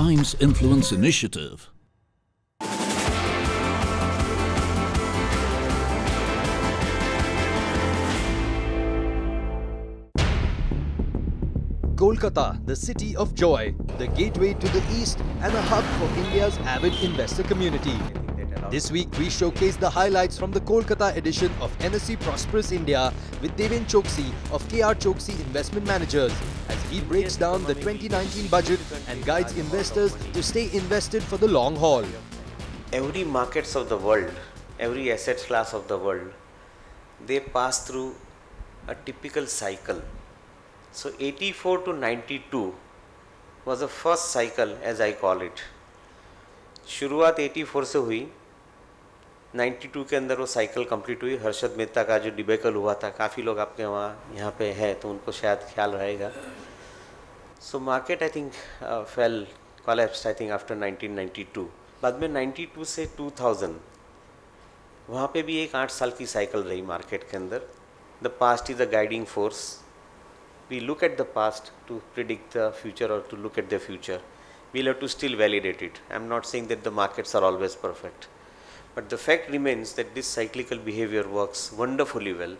Times Influence Initiative. Kolkata, the city of joy, the gateway to the east and a hub for India's avid investor community. This week we showcase the highlights from the Kolkata edition of NSE Prosperous India with Deven Choksi of KR Choksi Investment Managers as he breaks down the 2019 budget and guides investors to stay invested for the long haul. Every markets of the world, every asset class of the world, they pass through a typical cycle. So 84 to 92 was the first cycle, as I call it. शुरुआत 84 से हुई, 92 के अंदर वो cycle complete हुई. हर्षद मेहता का जो debacle हुआ था, काफ़ी लोग आपके वहाँ यहाँ पे है तो उनको शायद ख्याल रहेगा. So market I think fail collapsed I think after 1992. बाद में 92 से 2000 वहाँ पे भी एक 8 साल की साइकिल रही मार्केट के अंदर. The past is the guiding force. We look at the past to predict the future or to look at the future. We'll have to still validate it. I'm not saying that the markets are always perfect. But the fact remains that this cyclical behavior works wonderfully well.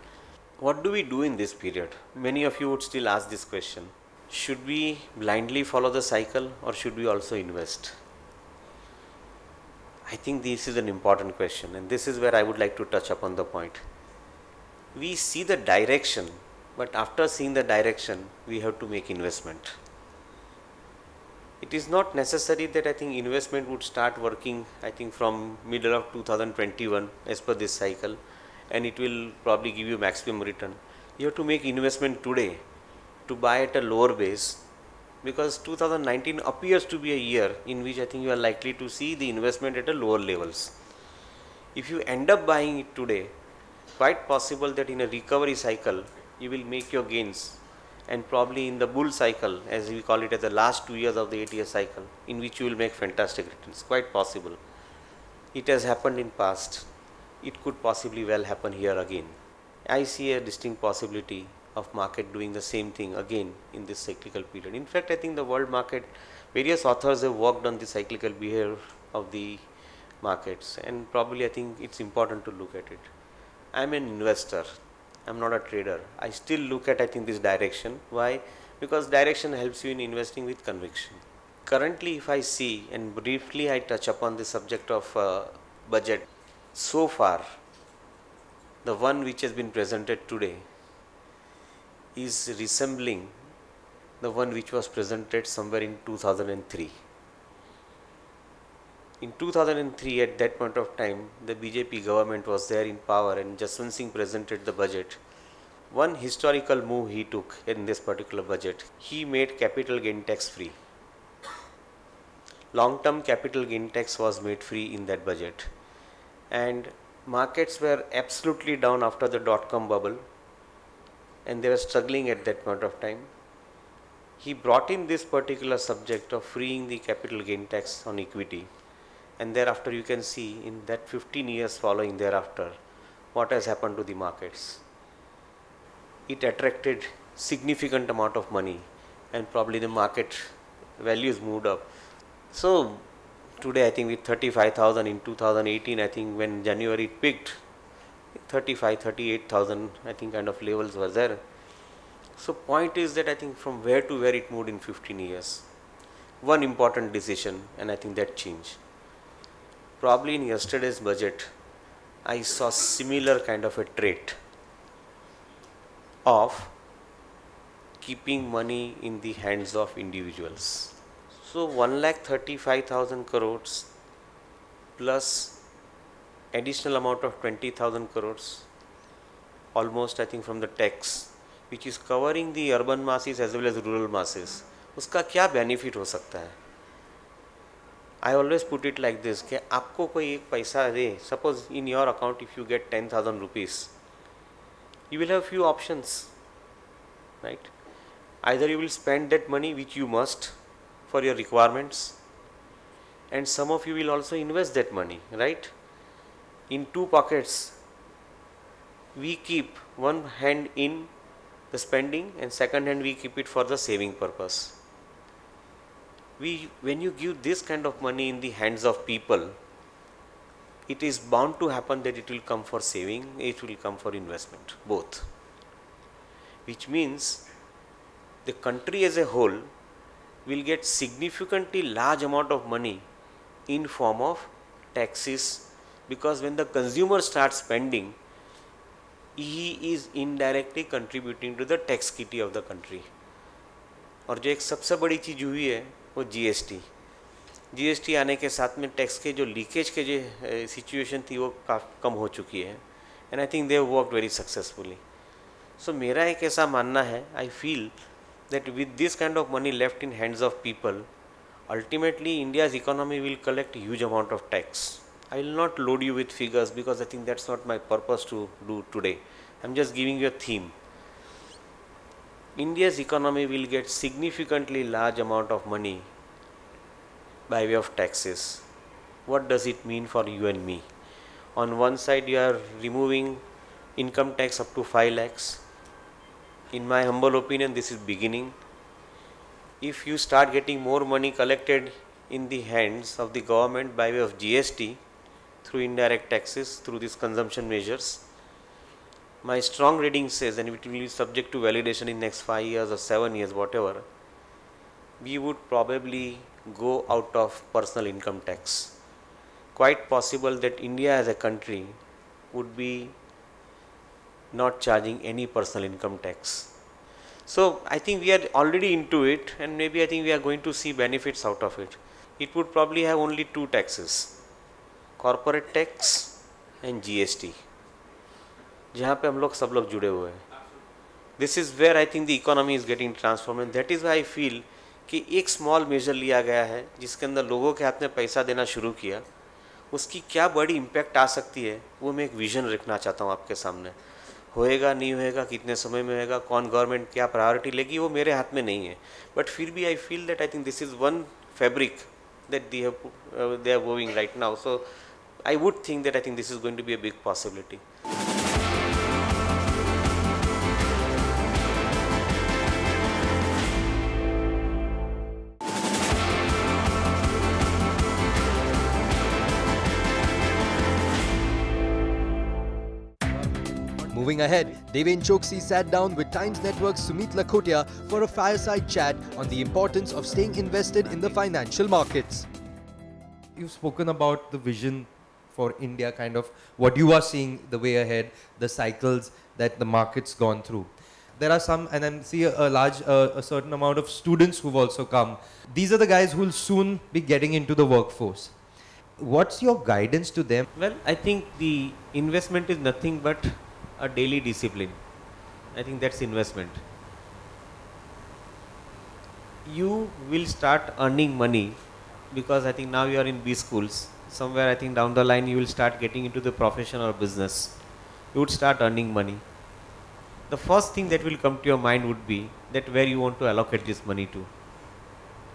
What do we do in this period? Many of you would still ask this question. Should we blindly follow the cycle or should we also invest? I think this is an important question, and this is where I would like to touch upon the point. We see the direction, but after seeing the direction, we have to make investment. It is not necessary that I think investment would start working, I think from middle of 2021 as per this cycle, and it will probably give you maximum return. You have to make investment today to buy at a lower base, because 2019 appears to be a year in which I think you are likely to see the investment at a lower levels. If you end up buying it today, quite possible that in a recovery cycle, you will make your gains, and probably in the bull cycle, as we call it, as the last 2 years of the 8-year cycle, in which you will make fantastic returns. Quite possible. It has happened in past. It could possibly well happen here again. I see a distinct possibility of market doing the same thing again in this cyclical period. In fact, I think the world market, various authors have worked on the cyclical behavior of the markets, and probably I think it's important to look at it. I'm an investor. I'm not a trader. I still look at, I think, this direction. Why? Because direction helps you in investing with conviction. Currently, if I see, and briefly I touch upon the subject of budget, so far, the one which has been presented today is resembling the one which was presented somewhere in 2003. In 2003, at that point of time, the BJP government was there in power and Jaswant Singh presented the budget. One historical move he took in this particular budget, he made capital gain tax free. Long-term capital gain tax was made free in that budget. And markets were absolutely down after the dot-com bubble, and they were struggling at that point of time. He brought in this particular subject of freeing the capital gain tax on equity. And thereafter you can see in that 15 years following thereafter what has happened to the markets. It attracted significant amount of money and probably the market values moved up. So today I think with 35,000 in 2018, I think when January it peaked, 35, 38,000 I think kind of levels were there. So point is that I think from where to where it moved in 15 years. One important decision, and I think that changed. Probably in yesterday's budget, I saw similar kind of a trait of keeping money in the hands of individuals. So 1,35,000 crores plus additional amount of 20,000 crores, almost I think from the tax, which is covering the urban masses as well as rural masses. उसका क्या benefit हो सकता है? I always put it like this, कि आपको कोई एक पैसा दे, suppose in your account if you get 10,000 rupees, you will have few options, right? Either you will spend that money which you must for your requirements, and some of you will also invest that money, right? In two pockets, we keep one hand in the spending and second hand we keep it for the saving purpose. When you give this kind of money in the hands of people, it is bound to happen that it will come for saving, it will come for investment, both. Which means the country as a whole will get significantly large amount of money in form of taxes, because when the consumer starts spending, he is indirectly contributing to the tax kitty of the country. और जो एक सबसे बड़ी चीज़ हुई है वो GST आने के साथ में टैक्स के जो लीकेज के जो सिचुएशन थी वो कम हो चुकी है, and I think they have worked very successfully. So मेरा एक ऐसा मानना है, I feel that with this kind of money left in hands of people, ultimately India's economy will collect huge amount of tax. I will not load you with figures because I think that's not my purpose to do today. I'm just giving you a theme. India's economy will get significantly large amount of money by way of taxes. What does it mean for you and me? On one side you are removing income tax up to 5 lakhs. In my humble opinion, this is beginning. If you start getting more money collected in the hands of the government by way of GST through indirect taxes, through these consumption measures, my strong reading says, and it will be subject to validation in next 5 years or 7 years, whatever, we would probably go out of personal income tax. Quite possible that India as a country would be not charging any personal income tax. So I think we are already into it, and maybe I think we are going to see benefits out of it. It would probably have only 2 taxes, corporate tax and GST, जहाँ पे हम लोग सब लोग जुड़े हुए हैं. This is where I think the economy is getting transformed, and that is why I feel कि एक small measure लिया गया है जिसके अंदर लोगों के हाथ में पैसा देना शुरू किया, उसकी क्या बड़ी impact आ सकती है, वो मैं एक vision रखना चाहता हूँ आपके सामने. होएगा नहीं होएगा, कितने समय में होएगा, कौन गवर्नमेंट क्या प्रायोरिटी लेगी, वो मेरे हाथ में नहीं है. बट फिर भी I feel that I think this is one fabric that they are weaving right now. So I would think that I think this is going to be a big possibility. Moving ahead, Deven Choksi sat down with Times Network's Sumit Lakhotia for a fireside chat on the importance of staying invested in the financial markets. You've spoken about the vision for India, kind of what you are seeing the way ahead, the cycles that the market's gone through. There are some, and I see a certain amount of students who've also come. These are the guys who will soon be getting into the workforce. What's your guidance to them? Well, I think the investment is nothing but a daily discipline. I think that's investment. You will start earning money because I think now you are in B schools. Somewhere I think down the line you will start getting into the profession or business. You would start earning money. The first thing that will come to your mind would be that where you want to allocate this money to.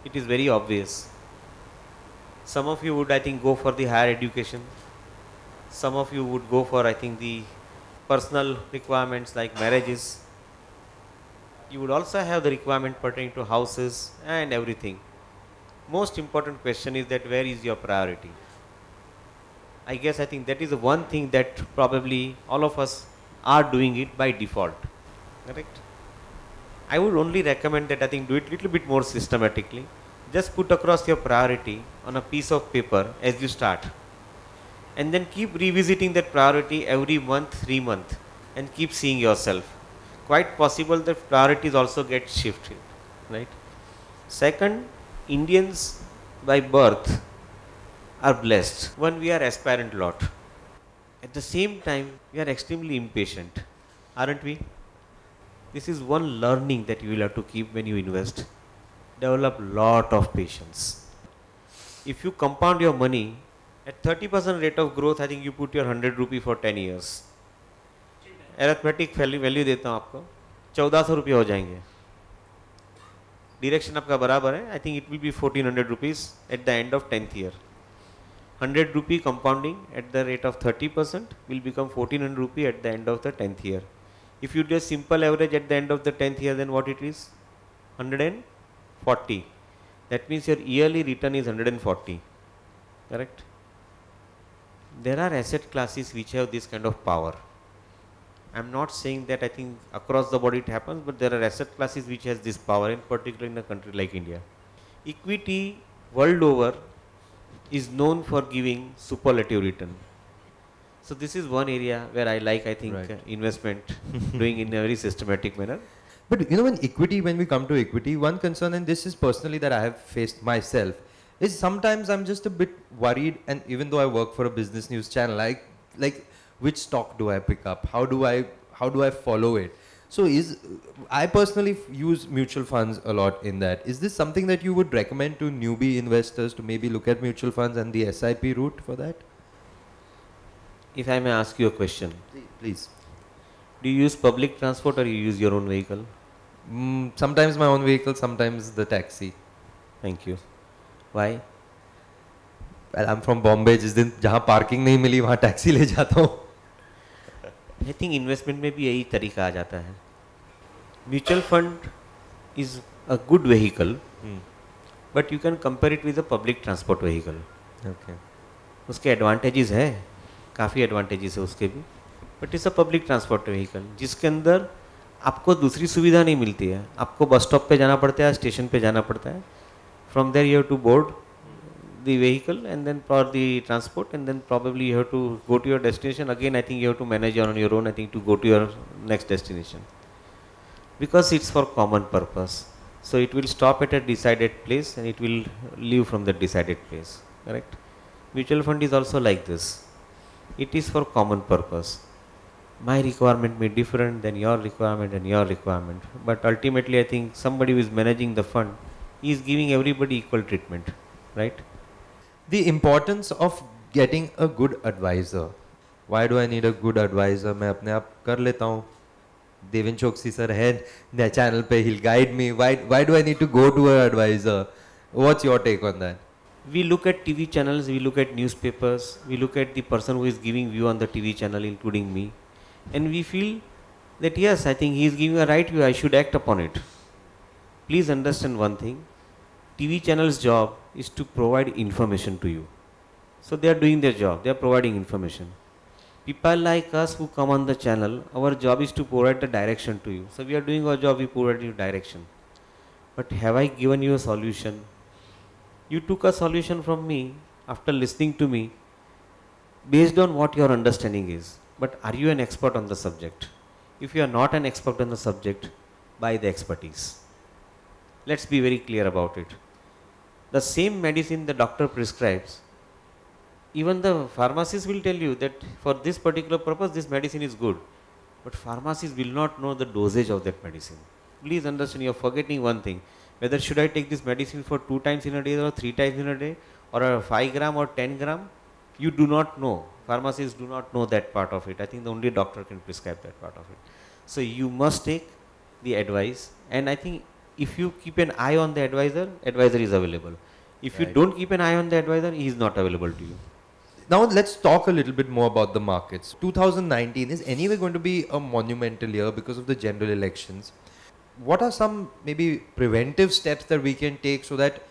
It is very obvious. Some of you would I think go for the higher education. Some of you would go for I think the personal requirements like marriages. You would also have the requirement pertaining to houses and everything. Most important question is that where is your priority? I guess I think that is the one thing that probably all of us are doing it by default. Correct? I would only recommend that I think do it a little bit more systematically. Just put across your priority on a piece of paper as you start. And then keep revisiting that priority every month, 3 months, and keep seeing yourself. Quite possible that priorities also get shifted, right? Second, Indians by birth are blessed. One, we are aspirant lot. At the same time, we are extremely impatient, aren't we? This is one learning that you will have to keep when you invest. Develop lot of patience. If you compound your money at 30% rate of growth, I think you put your 100 rupee for 10 years. Arithmetic value देता हूँ आपको, 1400 रुपये हो जाएंगे. Direction आपका बराबर है. I think it will be 1400 rupees at the end of 10th year. 100 rupee compounding at the rate of 30% will become 1400 rupee at the end of the 10th year. If you do a simple average at the end of the 10th year, then what it is? 140. That means your yearly return is 140, correct? There are asset classes which have this kind of power. I'm not saying that I think across the board it happens, but there are asset classes which has this power, in particular in a country like India. Equity world over is known for giving superlative return. So this is one area where I like, I think, Right. investment doing in a very systematic manner. But when we come to equity, one concern, and this is personally that I have faced myself, is sometimes I'm just a bit worried, and even though I work for a business news channel, like which stock do I pick up? How do I follow it? So I personally use mutual funds a lot in that. Is this something that you would recommend to newbie investors to maybe look at mutual funds and the SIP route for that? If I may ask you a question, Please. do you use public transport or you use your own vehicle? Sometimes my own vehicle, sometimes the taxi. Thank you. Why? Well, I'm from Bombay. जिस दिन जहाँ parking नहीं मिली वहाँ taxi ले जाता हूँ. I think investment में भी यही तरीका आ जाता है. Mutual fund is a good vehicle, but you can compare it with a public transport vehicle. Okay. उसके advantages है, काफ़ी advantages है उसके भी, but it's a public transport vehicle जिसके अंदर आपको दूसरी सुविधा नहीं मिलती है. आपको बस स्टॉप पे जाना पड़ता है, स्टेशन पे जाना पड़ता है. From there you have to board the vehicle and then for the transport, and then probably you have to go to your destination. Again, I think you have to manage on your own, I think, to go to your next destination. Because it's for common purpose. So it will stop at a decided place and it will leave from the decided place. Correct? Mutual fund is also like this. It is for common purpose. My requirement may be different than your requirement and your requirement. But ultimately, I think somebody who is managing the fund is giving everybody equal treatment. Right? The importance of getting a good advisor. Why do I need a good advisor? मैं अपने आप कर लेता हूँ. Devin Chokshi sir है channel पे, he'll guide me. Why do I need to go to an advisor? What's your take on that? We look at TV channels, we look at newspapers, we look at the person who is giving view on the TV channel, including me, and we feel that yes, I think he is giving a right view, I should act upon it. Please understand one thing, TV channel's job is to provide information to you. So they are doing their job, they are providing information. People like us who come on the channel, our job is to provide the direction to you. So we are doing our job, we provide you direction. But have I given you a solution? You took a solution from me after listening to me based on what your understanding is. But are you an expert on the subject? If you are not an expert on the subject, buy the expertise. Let's be very clear about it. The same medicine the doctor prescribes, even the pharmacist will tell you that for this particular purpose, this medicine is good. But pharmacists will not know the dosage of that medicine. Please understand, you are forgetting one thing. Whether should I take this medicine for 2 times in a day or 3 times in a day or a 5 gram or 10 gram, you do not know. Pharmacists do not know that part of it. I think the only doctor can prescribe that part of it. So you must take the advice, and I think if you keep an eye on the advisor, advisor is available. If you don't keep an eye on the advisor, he is not available to you. Now let's talk a little bit more about the markets. 2019 is anyway going to be a monumental year because of the general elections. What are some maybe preventive steps that we can take so that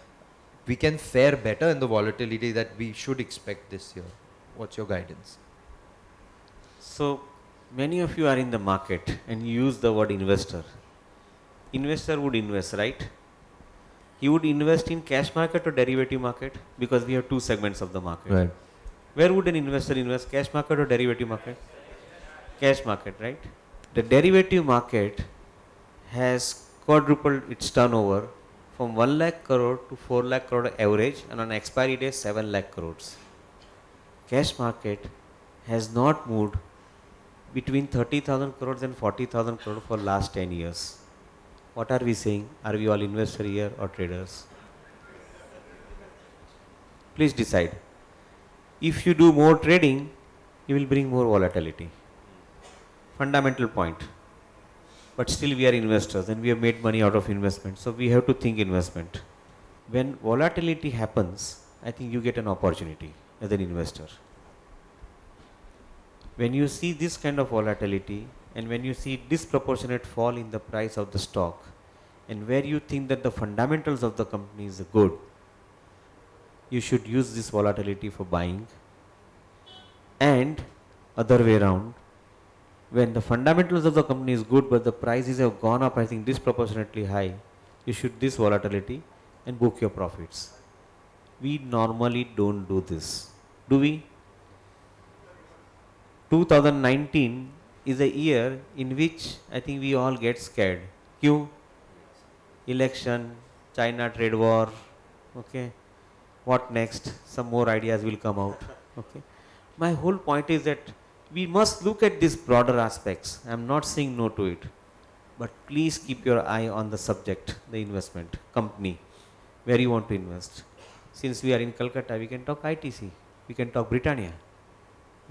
we can fare better in the volatility that we should expect this year? What's your guidance? So many of you are in the market and you use the word investor. Investor would invest, right? He would invest in cash market or derivative market, because we have two segments of the market. Right. Where would an investor invest, cash market or derivative market? Cash market, right? The derivative market has quadrupled its turnover from 1 lakh crore to 4 lakh crore average, and on expiry day 7 lakh crores. Cash market has not moved between 30,000 crores and 40,000 crores for last 10 years. What are we saying? Are we all investors here or traders? Please decide. If you do more trading, you will bring more volatility. Fundamental point. But still we are investors and we have made money out of investment. So we have to think investment. When volatility happens, I think you get an opportunity as an investor. When you see this kind of volatility and when you see disproportionate fall in the price of the stock, and where you think that the fundamentals of the company is good, you should use this volatility for buying. And other way around, when the fundamentals of the company is good but the prices have gone up, I think disproportionately high, you should this volatility and book your profits. We normally don't do this, do we? 2019 is a year in which I think we all get scared. Q, election, China trade war, okay, what next? Some more ideas will come out, okay. My whole point is that we must look at these broader aspects. I am not saying no to it, but please keep your eye on the subject, the investment company, where you want to invest. Since we are in Kolkata, we can talk ITC, we can talk Britannia,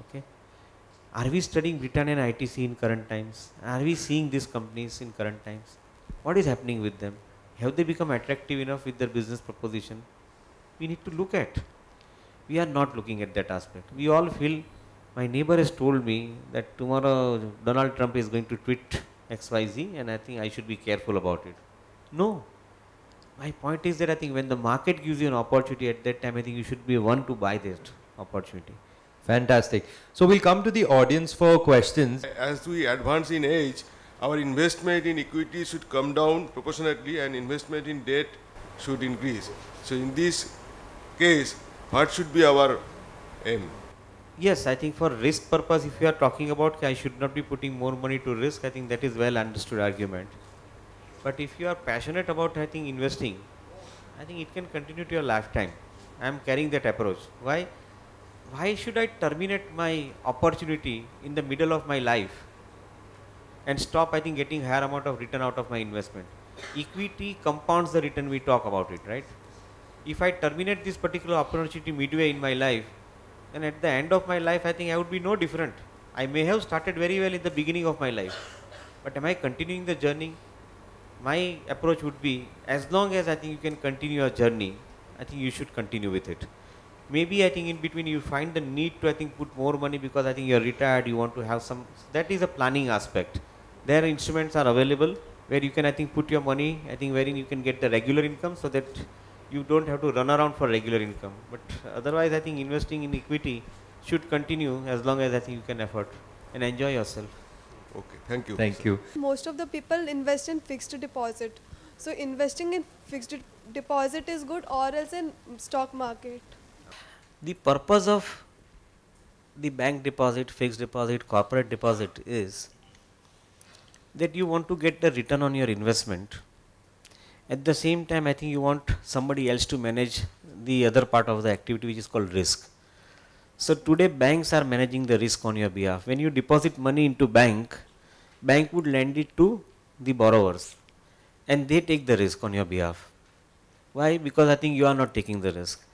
okay. Are we studying Britannia and ITC in current times? Are we seeing these companies in current times? What is happening with them? Have they become attractive enough with their business proposition? We need to look at. We are not looking at that aspect. We all feel, my neighbor has told me that tomorrow Donald Trump is going to tweet XYZ and I think I should be careful about it. No. My point is that I think when the market gives you an opportunity at that time, I think you should be one to buy that opportunity. Fantastic. So we'll come to the audience for questions. As we advance in age, our investment in equity should come down proportionately and investment in debt should increase. So in this case, what should be our aim? Yes, I think for risk purpose, if you are talking about I should not be putting more money to risk, I think that is well understood argument. But if you are passionate about, I think, investing, I think it can continue to your lifetime. I am carrying that approach. Why? Why should I terminate my opportunity in the middle of my life and stop, I think, getting higher amount of return out of my investment? Equity compounds the return, we talk about it, right? If I terminate this particular opportunity midway in my life, then at the end of my life, I think I would be no different. I may have started very well in the beginning of my life, but am I continuing the journey? My approach would be, as long as I think you can continue your journey, I think you should continue with it. Maybe I think in between you find the need to, I think, put more money because I think you are retired, you want to have some, that is a planning aspect. There instruments are available where you can, I think, put your money, I think, wherein you can get the regular income so that you don't have to run around for regular income. But otherwise, I think investing in equity should continue as long as I think you can afford and enjoy yourself. Okay, thank you. Thank you. Most of the people invest in fixed deposit. So investing in fixed deposit is good, or else in stock market. The purpose of the bank deposit, fixed deposit, corporate deposit is that you want to get the return on your investment. At the same time, I think you want somebody else to manage the other part of the activity, which is called risk. So today banks are managing the risk on your behalf. When you deposit money into bank would lend it to the borrowers and they take the risk on your behalf. Why? Because I think you are not taking the risk.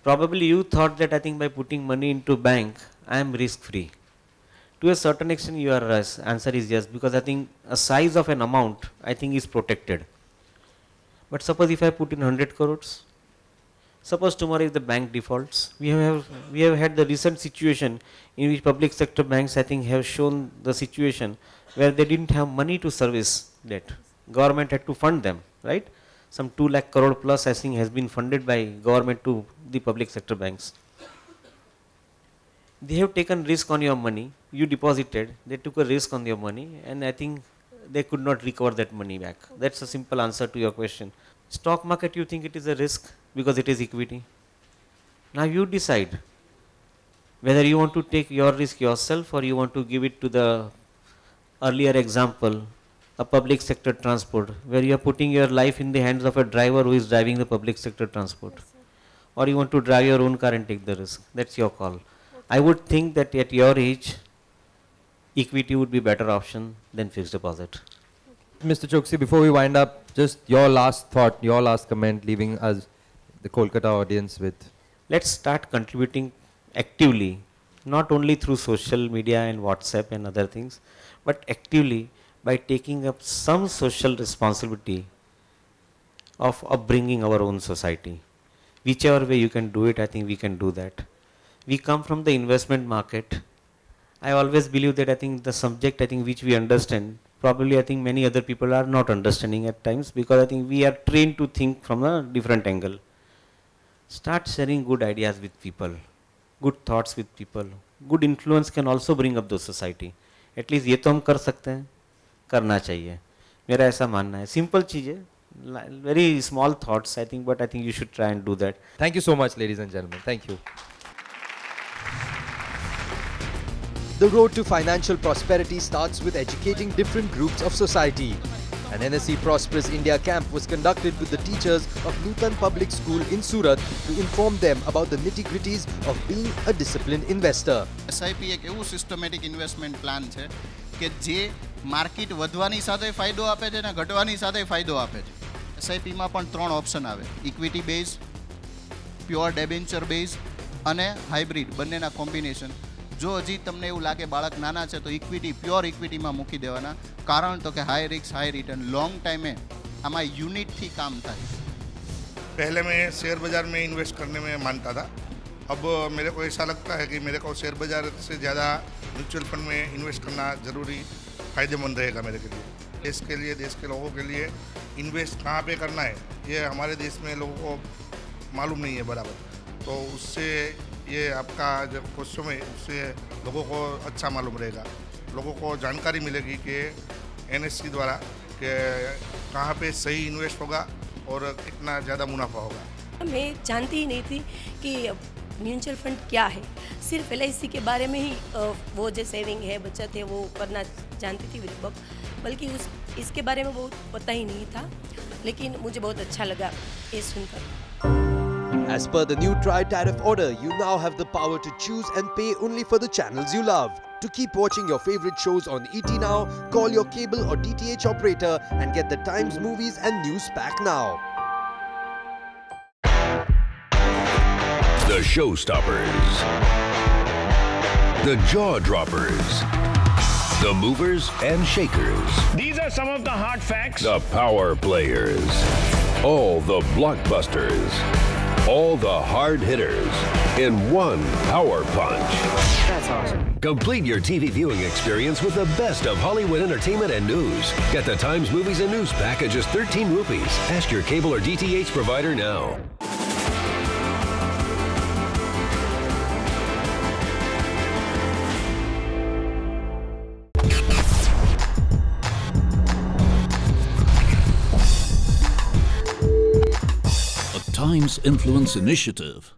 Probably you thought that I think by putting money into bank, I am risk free. To a certain extent, your answer is yes, because I think a size of an amount, I think, is protected. But suppose if I put in 100 crores, suppose tomorrow if the bank defaults, we have had the recent situation in which public sector banks, I think, have shown the situation where they didn't have money to service debt. Government had to fund them, right? Some 2 lakh crore plus, I think, has been funded by government to the public sector banks. They have taken risk on your money, you deposited, they took a risk on your money, and I think they could not recover that money back. That's a simple answer to your question. Stock market, you think it is a risk because it is equity. Now you decide whether you want to take your risk yourself or you want to give it to the earlier example, a public sector transport, where you are putting your life in the hands of a driver who is driving the public sector transport. Or you want to drive your own car and take the risk. That's your call. I would think that at your age, equity would be better option than fixed deposit. Mr. Choksi, before we wind up, just your last thought, your last comment, leaving us, the Kolkata audience, with. Let's start contributing actively, not only through social media and WhatsApp and other things, but actively by taking up some social responsibility of upbringing our own society. Whichever way you can do it, I think we can do that. We come from the investment market. I always believe that I think the subject, I think, which we understand probably I think many other people are not understanding at times, because I think we are trained to think from a different angle. Start sharing good ideas with people, good thoughts with people. Good influence can also bring up the society. At least ये तो हम कर सकते हैं, करना चाहिए. मेरा ऐसा मानना है. Simple चीज़ें, very small thoughts I think, but I think you should try and do that. Thank you so much, ladies and gentlemen. Thank you. The road to financial prosperity starts with educating different groups of society. An NSE Prosperous India camp was conducted with the teachers of Nutan Public School in Surat to inform them about the nitty-gritties of being a disciplined investor. SIP એક એવું systematic investment plan છે કે જે market વધવાની સાથે ફાયદો આપે છે અને ઘટવાની સાથે ફાયદો આપે છે. SIP માં પણ 3 ઓપ્શન આવે: ઇક્વિટી બેઝ, પ્યોર ડેબેન્ચર બેઝ અને હાઇબ્રિડ, બંનેના કોમ્બિનેશન. જો હજી તમને એવું લાગે બાળક નાના છે તો ઇક્વિટી, પ્યોર ઇક્વિટીમાં મૂકી દેવાના. કારણ તો કે high risk high return, long time में आमा यूनिट थी काम था. पहले मैं शेयर बाज़ार में इन्वेस्ट करने में मानता था. अब मेरे को ऐसा लगता है कि मेरे को शेयर बाज़ार से ज़्यादा म्यूचुअल फंड में इन्वेस्ट करना ज़रूरी, फ़ायदेमंद रहेगा मेरे के लिए. देश के लिए, देश के लोगों के लिए इन्वेस्ट कहाँ पे करना है ये हमारे देश में लोगों को मालूम नहीं है बराबर. तो उससे ये आपका जब क्वेश्चन है उससे लोगों को अच्छा मालूम रहेगा. लोगों को जानकारी मिलेगी कि NSE द्वारा कि कहाँ पे सही इन्वेस्ट होगा और कितना ज़्यादा मुनाफा होगा. मैं जानती ही नहीं थी कि म्यूचुअल फंड क्या है. सिर्फ LIC के बारे में ही वो जो सेविंग है, बचत है, वो करना जानती थी, बल्कि इसके बारे में बहुत पता ही नहीं था. लेकिन मुझे बहुत अच्छा लगा ये सुनकर. As per the new tri-tariff order, you now have the power to choose and pay only for the channels you love. To keep watching your favorite shows on ET Now, call your cable or DTH operator and get the Times movies and news pack now. The showstoppers, the jaw droppers, the movers and shakers. These are some of the hard facts. The power players, all the blockbusters, all the hard hitters in one power punch. That's awesome. Complete your TV viewing experience with the best of Hollywood entertainment and news. Get the Times movies and news pack at just 13 rupees. Ask your cable or DTH provider now. A Times Influence Initiative.